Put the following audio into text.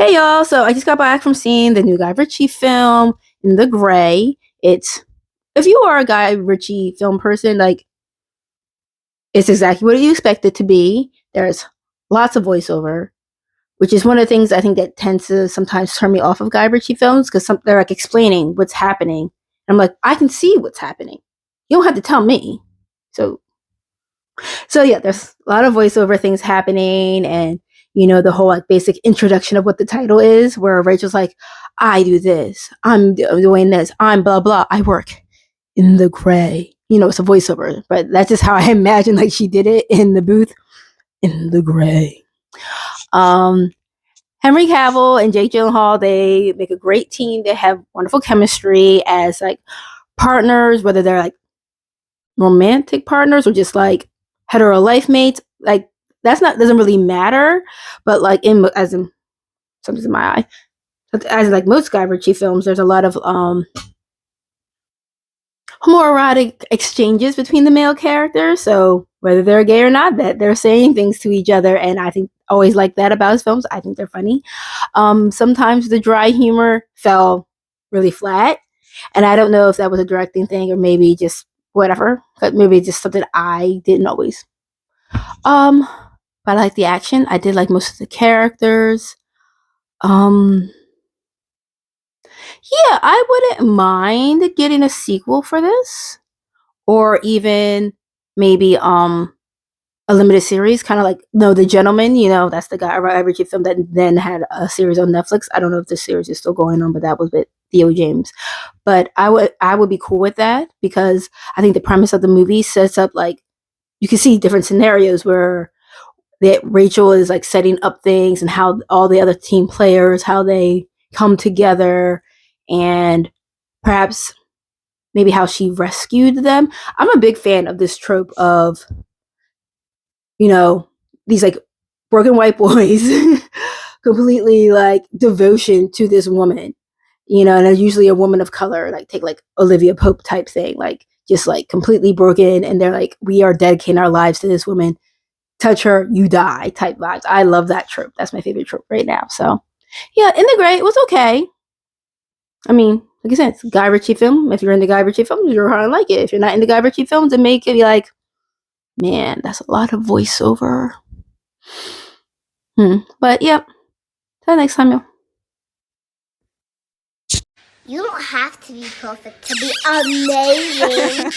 Hey y'all, so I just got back from seeing the new Guy Ritchie film, In the Gray. It's if you are a Guy Ritchie film person, like it's exactly what you expect it to be. There's lots of voiceover, which is one of the things I think that tends to sometimes turn me off of Guy Ritchie films because they're like explaining what's happening. And I'm like, I can see what's happening. You don't have to tell me. So so yeah, there's a lot of voiceover things happening, and the whole like basic introduction of what the title is, where Rachel's like, "I do this, I'm doing this, I'm blah blah, I work in the gray." It's a voiceover, but that's just how I imagine like she did it in the booth in the gray. Um, Henry Cavill and Jake Gyllenhaal, they make a great team. They have wonderful chemistry as like partners, whether they're like romantic partners or just like hetero life mates. Like that's not doesn't really matter, but like in as in something's in my eye. As like most Guy Ritchie films, there's a lot of homoerotic exchanges between the male characters. So whether they're gay or not, that they're saying things to each other, and I think always like that about his films. I think they're funny. Sometimes the dry humor fell really flat, and I don't know if that was a directing thing or maybe just whatever. But maybe just something I didn't always. Um, but I like the action. I did like most of the characters. Um, yeah, I wouldn't mind getting a sequel for this, or even maybe a limited series, kind of like No, The Gentleman. That's the guy Guy Ritchie film that then had a series on Netflix. I don't know if the series is still going on, but that was with Theo James. But I would be cool with that because I think the premise of the movie sets up like you can see different scenarios where that Rachel is like setting up things and how all the other team players how they come together, and perhaps maybe how she rescued them. I'm a big fan of this trope of these like broken white boys completely like devotion to this woman, and it's usually a woman of color, like take like Olivia Pope type thing, like just like completely broken, and they're like, we are dedicating our lives to this woman. Touch her, you die type vibes. I love that trope. That's my favorite trope right now. So yeah, In the Gray, it was okay. I mean, like I said, it's a Guy Ritchie film. If you're into Guy Ritchie films, you're gonna like it. If you're not into Guy Ritchie films, it may be like, man, that's a lot of voiceover. But yep. Till next time, y'all. You don't have to be perfect to be amazing.